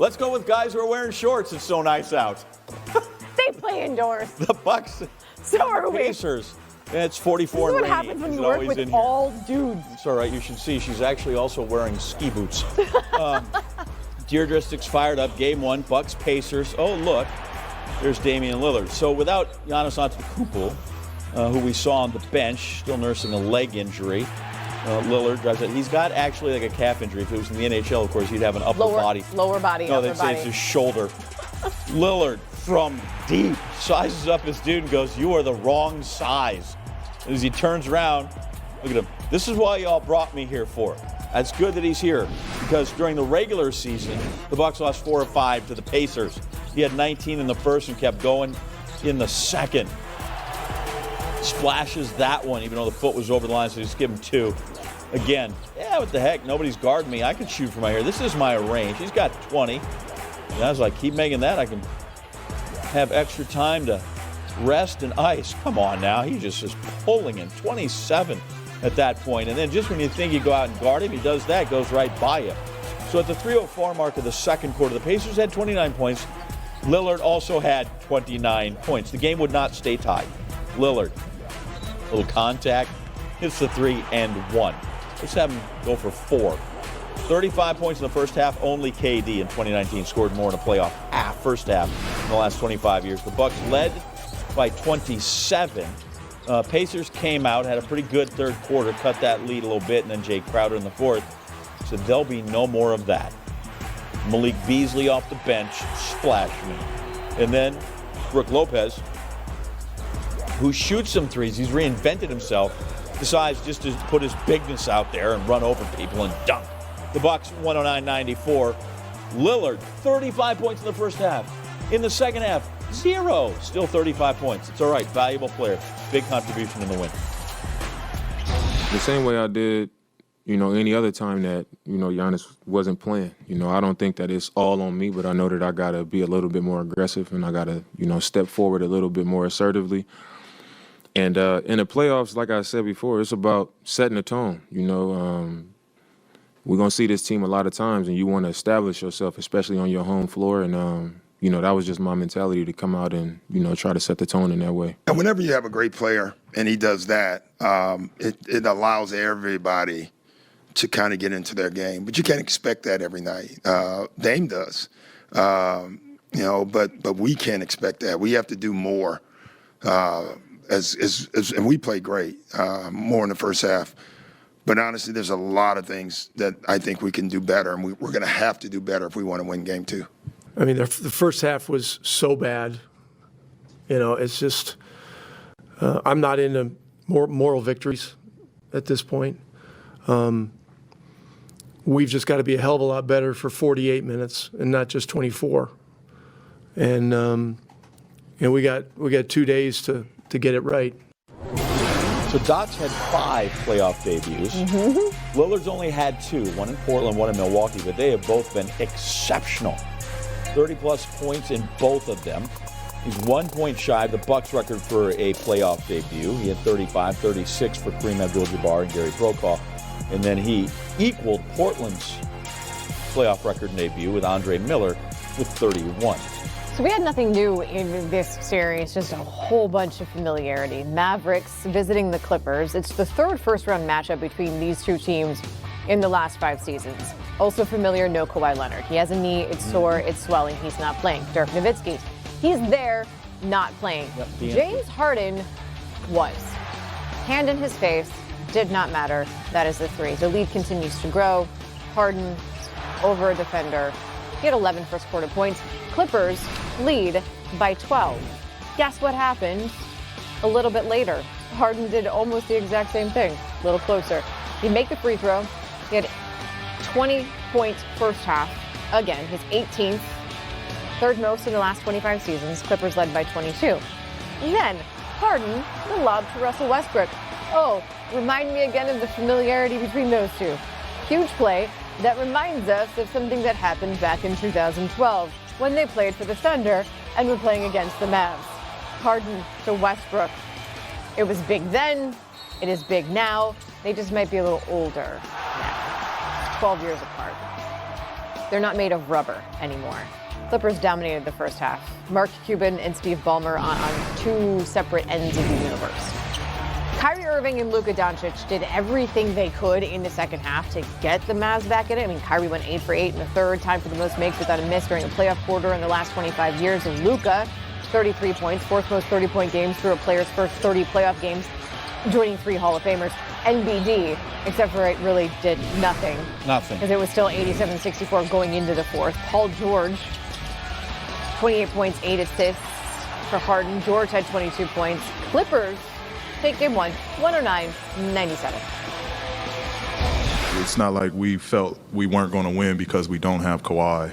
Let's go with guys who are wearing shorts. It's so nice out. They play indoors. The Bucks. So are we. Pacers. It's 44 This is and what rainy. happens when It's you work always with in here. all dudes. It's all right. You should see she's actually also wearing ski boots. Deirdre fired up. Game 1. Bucks Pacers. Oh, look. There's Damian Lillard. So without Giannis Antetokounmpo, who we saw on the bench, still nursing a leg injury, Lillard drives it. He's got actually like a calf injury. If it was in the NHL, of course, he'd have an upper body. Lower body, No, upper they'd say body. it's his shoulder. Lillard from deep sizes up his dude and goes, "You are the wrong size." As he turns around, look at him. This is why y'all brought me here for. That's good that he's here, because during the regular season, the Bucks lost 4 of 5 to the Pacers. He had 19 in the first and kept going in the second. Splashes that one, even though the foot was over the line, so just give him 2. Again, yeah, what the heck? Nobody's guarding me. I can shoot from out here. This is my range. He's got 20. And I was like, keep making that. I can have extra time to rest and ice. Come on now. He just is pulling him. 27 at that point. And then just when you think you go out and guard him, he does that, goes right by you. So at the 3:04 mark of the second quarter, the Pacers had 29 points. Lillard also had 29 points. The game would not stay tied. Lillard, little contact, hits the 3 and 1. Let's have him go for 4. 35 points in the first half. Only KD in 2019 scored more in a playoff first half in the last 25 years. The Bucks led by 27. Pacers came out, had a pretty good third quarter, cut that lead a little bit, and then Jay Crowder in the fourth. So there'll be no more of that. Malik Beasley off the bench, splash me. And then Brook Lopez, who shoots some threes. He's reinvented himself. Decides just to put his bigness out there and run over people and dunk. The Bucks 109-94. Lillard 35 points in the first half. In the second half, 0. Still 35 points. It's all right. Valuable player. Big contribution in the win. The same way I did, any other time that, Giannis wasn't playing. I don't think that it's all on me, but I know that I got to be a little bit more aggressive and I got to, step forward a little bit more assertively. And in the playoffs, like I said before, it's about setting the tone. We're going to see this team a lot of times, and you want to establish yourself, especially on your home floor. And, that was just my mentality to come out and, try to set the tone in that way. And whenever you have a great player and he does that, it allows everybody to kind of get into their game. But you can't expect that every night. Dame does, but we can't expect that. We have to do more. And we played great, more in the first half. But honestly, there's a lot of things that I think we can do better, and we're going to have to do better if we want to win game 2. I mean, the first half was so bad. It's just I'm not into moral victories at this point. We've just got to be a hell of a lot better for 48 minutes and not just 24. And we got 2 days to get it right. So Doc's had 5 playoff debuts. Lillard's only had 2, one in Portland, one in Milwaukee, but they have both been exceptional. 30-plus points in both of them. He's 1 point shy of the Bucks record for a playoff debut. He had 35, 36 for Kareem Abdul-Jabbar and Gary Brokaw. And then he equaled Portland's playoff record debut with Andre Miller with 31. So we had nothing new in this series, just a whole bunch of familiarity. Mavericks visiting the Clippers. It's the third first-round matchup between these two teams in the last 5 seasons. Also familiar, no Kawhi Leonard. He has a knee, it's sore, it's swelling, he's not playing. Dirk Nowitzki, he's there, not playing. James Harden was. Hand in his face, did not matter. That is the 3. The lead continues to grow. Harden over a defender. He had 11 first-quarter points. Clippers lead by 12. Guess what happened a little bit later? Harden did almost the exact same thing, a little closer. He made the free throw. He had 20 points first half. Again, his 18th, third most in the last 25 seasons. Clippers led by 22. And then Harden, the lob to Russell Westbrook. Oh, remind me again of the familiarity between those two. Huge play that reminds us of something that happened back in 2012 when they played for the Thunder and were playing against the Mavs. Harden to Westbrook. It was big then. It is big now. They just might be a little older now. 12 years apart. they're not made of rubber anymore. Clippers dominated the first half. Mark Cuban and Steve Ballmer on two separate ends of the universe. Kyrie Irving and Luka Doncic did everything they could in the second half to get the Mavs back in it. I mean, Kyrie went 8 for 8 in the third, time for the most makes without a miss during a playoff quarter in the last 25 years. And Luka, 33 points, fourth most 30-point games through a player's first 30 playoff games, joining 3 Hall of Famers. NBD, except for it really did nothing. Nothing. Because it was still 87-64 going into the fourth. Paul George, 28 points, 8 assists for Harden. George had 22 points. Clippers take game 1, 109-97. It's not like we felt we weren't going to win because we don't have Kawhi.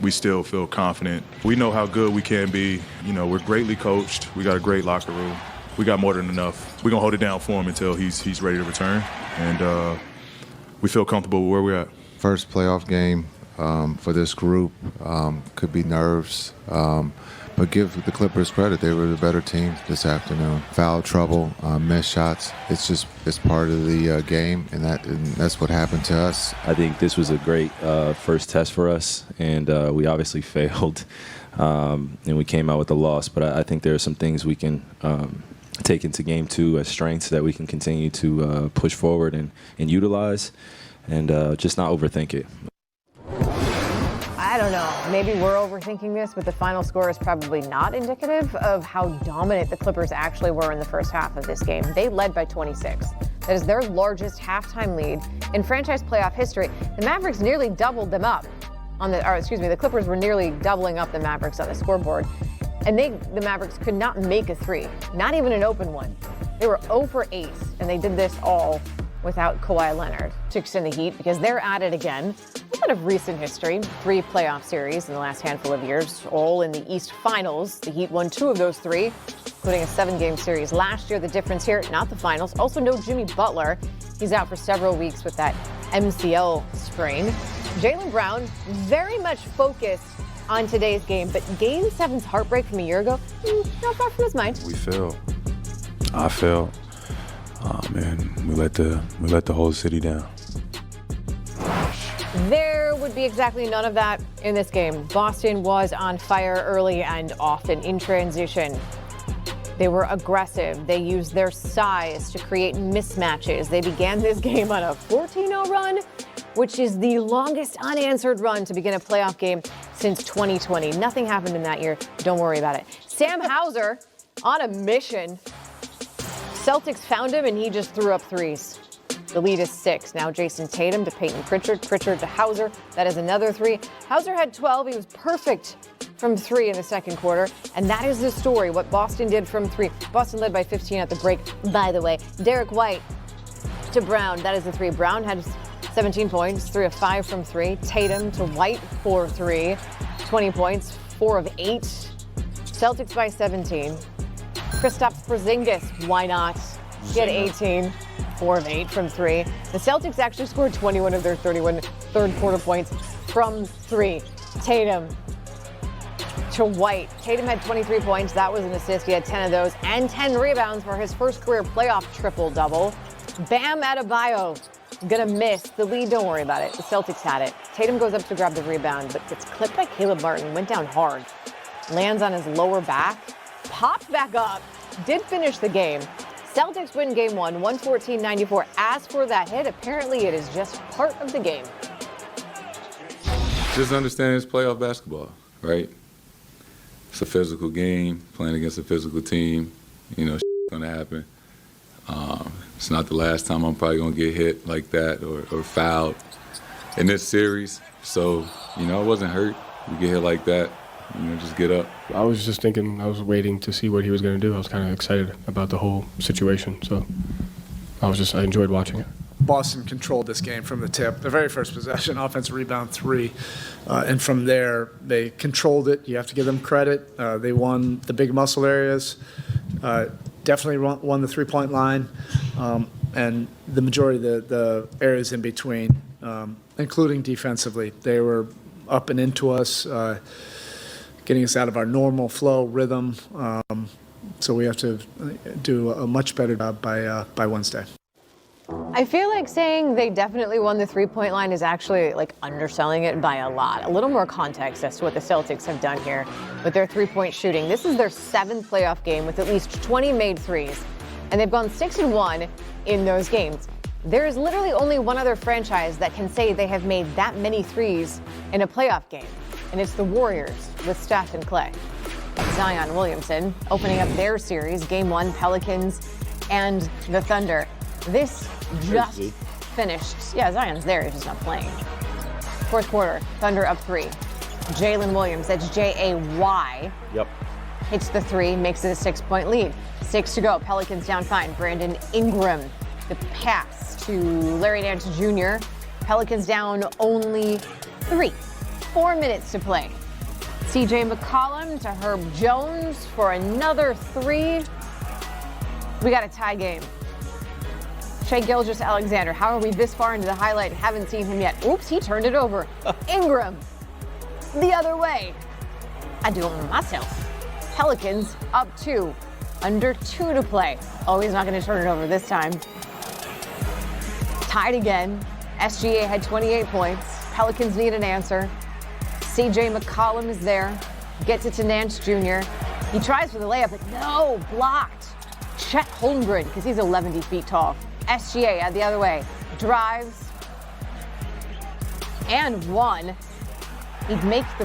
We still feel confident. We know how good we can be. You know, we're greatly coached. We got a great locker room. We got more than enough. We're going to hold it down for him until he's ready to return. And we feel comfortable with where we're at. First playoff game for this group. Could be nerves. But give the Clippers credit. They were the better team this afternoon. Foul trouble, missed shots. It's part of the game, and that's what happened to us. I think this was a great first test for us, and we obviously failed, and we came out with a loss. But I think there are some things we can take into game 2 as strengths that we can continue to push forward and utilize, and just not overthink it. I don't know. Maybe we're overthinking this, but the final score is probably not indicative of how dominant the Clippers actually were in the first half of this game. They led by 26. That is their largest halftime lead in franchise playoff history. The Mavericks nearly doubled them up the Clippers were nearly doubling up the Mavericks on the scoreboard. And the Mavericks could not make a 3, not even an open one. They were 0 for 8, and they did this all without Kawhi Leonard to extend the heat because they're at it again. A lot of recent history, 3 playoff series in the last handful of years, all in the East Finals. The Heat won 2 of those 3, including a 7-game series last year. The difference here, not the finals. Also no Jimmy Butler. He's out for several weeks with that MCL sprain. Jaylen Brown, very much focused on today's game, but Game 7's heartbreak from a year ago, not far from his mind. We fell. I fell. Oh man, we let the whole city down. There would be exactly none of that in this game. Boston was on fire early and often in transition. They were aggressive. They used their size to create mismatches. They began this game on a 14-0 run, which is the longest unanswered run to begin a playoff game since 2020. Nothing happened in that year. Don't worry about it. Sam Hauser on a mission. Celtics found him, and he just threw up threes. The lead is 6. Now Jason Tatum to Peyton Pritchard. Pritchard to Hauser. That is another 3. Hauser had 12. He was perfect from 3 in the second quarter. And that is the story, what Boston did from 3. Boston led by 15 at the break, by the way. Derek White to Brown. That is the 3. Brown had 17 points, 3 of 5 from 3. Tatum to White, 4 of 3. 20 points, 4 of 8. Celtics by 17. Kristaps Porzingis, why not? He had 18, 4 of 8 from 3. The Celtics actually scored 21 of their 31 third quarter points from 3. Tatum to White. Tatum had 23 points. That was an assist. He had 10 of those and 10 rebounds for his first career playoff triple-double. Bam Adebayo gonna miss the lead. Don't worry about it. The Celtics had it. Tatum goes up to grab the rebound, but gets clipped by Caleb Martin. Went down hard. Lands on his lower back. Popped back up. Did finish the game. Celtics win game 1, 114-94. As for that hit, apparently it is just part of the game. Just understand it's playoff basketball, right? It's a physical game, playing against a physical team. You know, going to happen. It's not the last time I'm probably going to get hit like that or fouled in this series. So, you know, I wasn't hurt. You get hit like that, you know, just get up. I was just thinking, I was waiting to see what he was going to do. I was kind of excited about the whole situation. So I enjoyed watching it. Boston controlled this game from the tip. The very first possession, offensive rebound 3. And from there, they controlled it. You have to give them credit. They won the big muscle areas. Definitely won the three-point line. And the majority of the areas in between, including defensively. They were up and into us, getting us out of our normal flow rhythm. So we have to do a much better job by Wednesday. I feel like saying they definitely won the three-point line is actually like underselling it by a lot. A little more context as to what the Celtics have done here with their three-point shooting. This is their 7th playoff game with at least 20 made threes, and they've gone 6-1 in those games. There is literally only one other franchise that can say they have made that many threes in a playoff game, and it's the Warriors with Steph and Clay. Zion Williamson opening up their series, Game 1, Pelicans and the Thunder. This just finished. Yeah, Zion's there, he's just not playing. Fourth quarter, Thunder up 3. Jalen Williams, that's J-A-Y. Yep. Hits the 3, makes it a 6-point lead. 6 to go, Pelicans down 5. Brandon Ingram, the pass to Larry Nance Jr. Pelicans down only 3. 4 minutes to play. C.J. McCollum to Herb Jones for another 3. We got a tie game. Shai Gilgeous-Alexander, how are we this far into the highlight and haven't seen him yet? Oops, he turned it over. Ingram, the other way. I do it myself. Pelicans up 2, under 2 to play. Oh, he's not going to turn it over this time. Tied again. SGA had 28 points. Pelicans need an answer. C.J. McCollum is there. Gets it to Nance Jr. He tries for the layup, but no, blocked. Chet Holmgren, because he's 11 feet tall. SGA the other way. Drives. And one. He'd make the